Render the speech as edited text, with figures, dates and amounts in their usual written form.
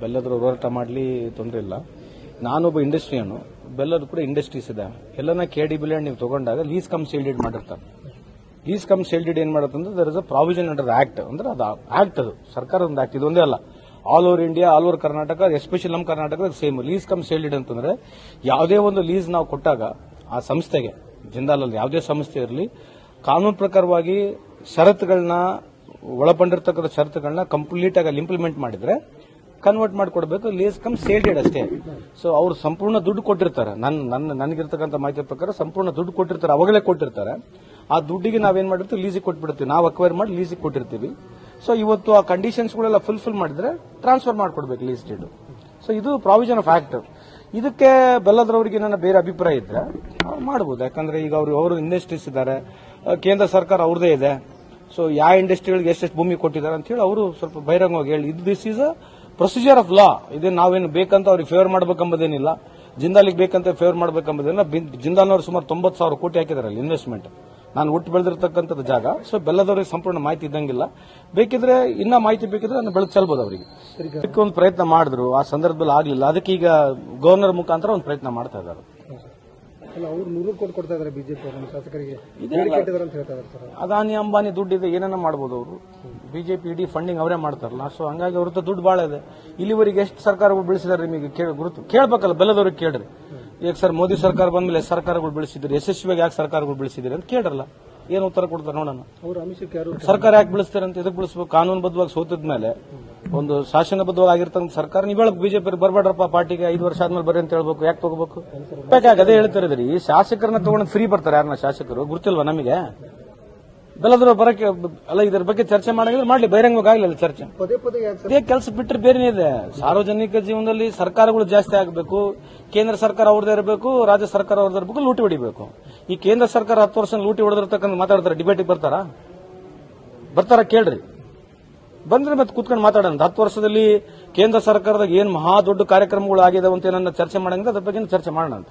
ಬೆಲ್ಲದ್ರು ಹೋರಾಟ ಮಾಡಲಿ ತೊಂದರೆ ಇಲ್ಲ. ನಾನೊಬ್ಬ ಇಂಡಸ್ಟ್ರಿಯನು, ಬೆಲ್ಲದು ಕೂಡ ಇಂಡಸ್ಟ್ರೀಸ್ ಇದೆ. ಎಲ್ಲನ KDB ಲ್ಯಾಂಡ್ ನೀವು ತಗೊಂಡಾಗ ಲೀಸ್ ಕಮ್ ಸೇಲ್ ಡೀಡ್ ಮಾಡಿರ್ತಾರೆ. ಲೀಸ್ ಕಮ್ ಸೇಲ್ ಡೀಡ್ ಏನ್ ಮಾಡುತ್ತಂದ್ರೆ there is a provision under act, ಅಂದ್ರೆ ಅದು ಆಕ್ಟ್, ಅದು ಸರ್ಕಾರದ ಒಂದು ಆಕ್ಟ್. ಇದೊಂದೇ ಅಲ್ಲ, all over India, all over Karnataka, especially ನಮ್ಮ ಕರ್ನಾಟಕದ same lease cum sale deed ಅಂತಂದ್ರೆ ಯಾವುದೇ ಒಂದು ಲೀಸ್ ನಾವು ಕೊಟ್ಟಾಗ ಆ ಸಂಸ್ಥೆಗೆ, ಜಿಂದಾಲ್ ಅಲ್ಲಿ ಯಾವುದೇ ಸಂಸ್ಥೆ ಇರಲಿ, ಕಾನೂನು ಪ್ರಕಾರವಾಗಿ ಷರತ್ತುಗಳನ್ನ ಒಳಪಂಡಿರ್ತಕ್ಕಂಥ ಷರತ್ತುಗಳನ್ನ ಕಂಪ್ಲೀಟ್ ಆಗಿ ಅಲ್ಲಿ ಇಂಪ್ಲಿಮೆಂಟ್ ಮಾಡಿದ್ರೆ ಕನ್ವರ್ಟ್ ಮಾಡಿಕೊಡ್ಬೇಕು. ಲೀಸ್ ಕಮ್ ಸೇಲ್ ಡೀಡ್ ಅಷ್ಟೇ. ಸೊ ಅವ್ರು ಸಂಪೂರ್ಣ ದುಡ್ಡು ಕೊಟ್ಟಿರ್ತಾರೆ. ನನಗಿರ್ತಕ್ಕಂಥ ಮಾಹಿತಿ ಪ್ರಕಾರ ಸಂಪೂರ್ಣ ದುಡ್ಡು ಕೊಟ್ಟಿರ್ತಾರೆ, ಅವಾಗಲೇ ಕೊಟ್ಟಿರ್ತಾರೆ. ಆ ದುಡ್ಡಿಗೆ ನಾವೇನ್ ಮಾಡಿರ್ತೀವಿ, ಲೀಸಿಗೆ ಕೊಟ್ಬಿಡ್ತೀವಿ, ನಾವು ಅಕ್ವೈರ್ ಮಾಡಿ ಲೀಸಿಗೆ ಕೊಟ್ಟಿರ್ತೀವಿ. ಸೊ ಇವತ್ತು ಆ ಕಂಡೀಷನ್ಸ್ಗಳೆಲ್ಲ ಫುಲ್ಫಿಲ್ ಮಾಡಿದ್ರೆ ಟ್ರಾನ್ಸ್ಫರ್ ಮಾಡ್ಕೊಡ್ಬೇಕು ಲೀಸ್ ಡೀಡ್. ಸೊ ಇದು ಪ್ರಾವಿಷನ್ ಆಫ್ ಆಕ್ಟ್. ಇದಕ್ಕೆ ಬೆಲ್ಲದ್ರವರಿಗೆ ನನ್ನ ಬೇರೆ ಅಭಿಪ್ರಾಯ ಇದ್ರೆ ಮಾಡಬಹುದು. ಯಾಕಂದ್ರೆ ಈಗ ಅವರು ಇಂಡಸ್ಟ್ರೀಸ್ ಇದ್ದಾರೆ, ಕೇಂದ್ರ ಸರ್ಕಾರ ಅವ್ರದೇ ಇದೆ. ಸೊ ಯಾವ ಇಂಡಸ್ಟ್ರಿಗಳಿಗೆ ಎಷ್ಟೆಷ್ಟು ಭೂಮಿ ಕೊಟ್ಟಿದ್ದಾರೆ ಅಂತ ಹೇಳಿ ಅವರು ಸ್ವಲ್ಪ ಬಹಿರಂಗವಾಗಿ ಹೇಳಿ, ಇದು this is a procedure of law. ಇದೇ ನಾವೇನು ಬೇಕಂತ ಅವ್ರಿಗೆ ಫೇವರ್ ಮಾಡಬೇಕೆಂಬುದೇನಿಲ್ಲ, ಜಿಂದಾಲಿಗೆ ಬೇಕಂತ ಫೇವರ್ ಮಾಡಬೇಕೆಂಬುದೇನಿಲ್ಲ. ಜಿಂದಾಲ್ನವರು ಸುಮಾರು 90,000 ಕೋಟಿ ಹಾಕಿದಾರೆ ಇನ್ವೆಸ್ಟ್ಮೆಂಟ್. ನಾನು ಹುಟ್ಟು ಬೆಳೆದಿರ್ತಕ್ಕಂಥದ್ದು ಜಾಗ. ಸೊ ಬೆಲ್ಲದವ್ರಿಗೆ ಸಂಪೂರ್ಣ ಮಾಹಿತಿ ಇದ್ದಂಗಿಲ್ಲ. ಬೇಕಿದ್ರೆ ಇನ್ನ ಮಾಹಿತಿ ಬೇಕಿದ್ರೆ ನಾನು ಬೆಳಕು ಚೆಲ್ಬಹುದು ಅವರಿಗೆ. ಅದಕ್ಕೆ ಒಂದು ಪ್ರಯತ್ನ ಮಾಡಿದ್ರು, ಆ ಸಂದರ್ಭದಲ್ಲಿ ಆಗಲಿಲ್ಲ. ಅದಕ್ಕೆ ಈಗ ಗವರ್ನರ್ ಮುಖಾಂತರ ಒಂದು ಪ್ರಯತ್ನ ಮಾಡ್ತಾ ಇದ್ದಾರೆ. ಅವರು 100 ಕೋಟಿ ಕೊಡ್ತಾ ಇದ್ದಾರೆ ಬಿಜೆಪಿ ಶಾಸಕರಿಗೆ, ಅದಾನಿ ಅಂಬಾನಿ ದುಡ್ಡಿದೆ, ಏನನ್ನ ಮಾಡಬಹುದು ಅವರು. ಬಿಜೆಪಿ ಇಡೀ ಫಂಡಿಂಗ್ ಅವರೇ ಮಾಡ್ತಾರಲ್ಲ. ಸೊ ಹಂಗಾಗಿ ಅವ್ರ ದುಡ್ಡು ಬಹಳ ಇದೆ. ಇಲ್ಲಿವರೆಗೆ ಎಷ್ಟು ಸರ್ಕಾರಗಳು ಬೆಳೆಸಿದಾರೆ ನಿಮಗೆ ಗುರುತು ಕೇಳಬೇಕಲ್ಲ, ಬೆಲ್ಲದವ್ರಿಗೆ ಕೇಳ್ರಿ. ಈಗ ಸರ್ ಮೋದಿ ಸರ್ಕಾರ ಬಂದ್ಮೇಲೆ ಸರ್ಕಾರಗಳು ಬೆಳೆಸಿದ್ರಿ, ಯಶಸ್ವಿಯಾಗಿ ಯಾಕೆ ಸರ್ಕಾರಗಳು ಬೆಳೆಸಿದಿರಿ ಅಂತ ಕೇಳ್ರಲ್ಲ, ಏನು ಉತ್ತರ ಕೊಡ್ತಾರೆ ನೋಡೋಣ. ಸರ್ಕಾರ ಯಾಕೆ ಬೆಳೆಸ್ತಾರೆ ಅಂತ ಇದಕ್ಕೆ ಬೆಳೆಸಬೇಕು. ಕಾನೂನುಬದ್ಧವಾಗಿ ಸೋತಿದ ಮೇಲೆ ಒಂದು ಶಾಸನಬದ್ಧವಾಗಿ ಆಗಿರ್ತಕ್ಕಂಥ ಸರ್ಕಾರ ನೀವು ಹೇಳಬೇಕು, ಬಿಜೆಪಿ ಬರಬೇಡ್ರಪ್ಪ ಪಾರ್ಟಿಗೆ 5 ವರ್ಷ ಆದ್ಮೇಲೆ ಬರ್ರಿ ಅಂತ ಹೇಳ್ಬೇಕು. ಯಾಕೆ ತಗೋಬೇಕು? ಅದೇ ಹೇಳ್ತಿರೋದ್ರಿ, ಶಾಸಕರನ್ನ ತಗೊಂಡು ಫ್ರೀ ಬರ್ತಾರೆ. ಯಾರನ್ನ ಶಾಸಕರು ಗುರುತಿಲ್ವಾ ನಮಗೆ? ಬೆಲ್ಲದ್ರ ಬರಕ್ಕೆ ಅಲ್ಲ, ಇದ್ರ ಬಗ್ಗೆ ಚರ್ಚೆ ಮಾಡಿದ್ರೆ ಮಾಡ್ಲಿ, ಬಹಿರಂಗವಾಗಿ ಆಗಲಿಲ್ಲ ಚರ್ಚೆ. ಇದೇ ಕೆಲಸ ಬಿಟ್ಟರೆ ಬೇರೆ ಇದೆ. ಸಾರ್ವಜನಿಕ ಜೀವನದಲ್ಲಿ ಸರ್ಕಾರಗಳು ಜಾಸ್ತಿ ಆಗಬೇಕು, ಕೇಂದ್ರ ಸರ್ಕಾರ ಅವ್ರದೇ ಇರಬೇಕು, ರಾಜ್ಯ ಸರ್ಕಾರ ಅವ್ರದೇ ಇರಬೇಕು, ಲೂಟಿ ಹೊಡಿಬೇಕು. ಈ ಕೇಂದ್ರ ಸರ್ಕಾರ 10 ವರ್ಷ ಲೂಟಿ ಹೊಡೆದಿರ್ತಕ್ಕಂಥ ಮಾತಾಡ್ತಾರೆ, ಡಿಬೇಟಿಗೆ ಬರ್ತಾರ ಕೇಳ್ರಿ. ಬಂದ್ರೆ ಮತ್ತೆ ಕೂತ್ಕೊಂಡು ಮಾತಾಡೋಣ. 10 ವರ್ಷದಲ್ಲಿ ಕೇಂದ್ರ ಸರ್ಕಾರದಾಗ ಏನ್ ಮಹಾ ದೊಡ್ಡ ಕಾರ್ಯಕ್ರಮಗಳು ಆಗಿದೆ ಅಂತ ಏನನ್ನ ಚರ್ಚೆ ಮಾಡಂಗಿದ್ರೆ ಅದ್ರ ಬಗ್ಗೆ ಚರ್ಚೆ ಮಾಡೋಣ ಅಂತ.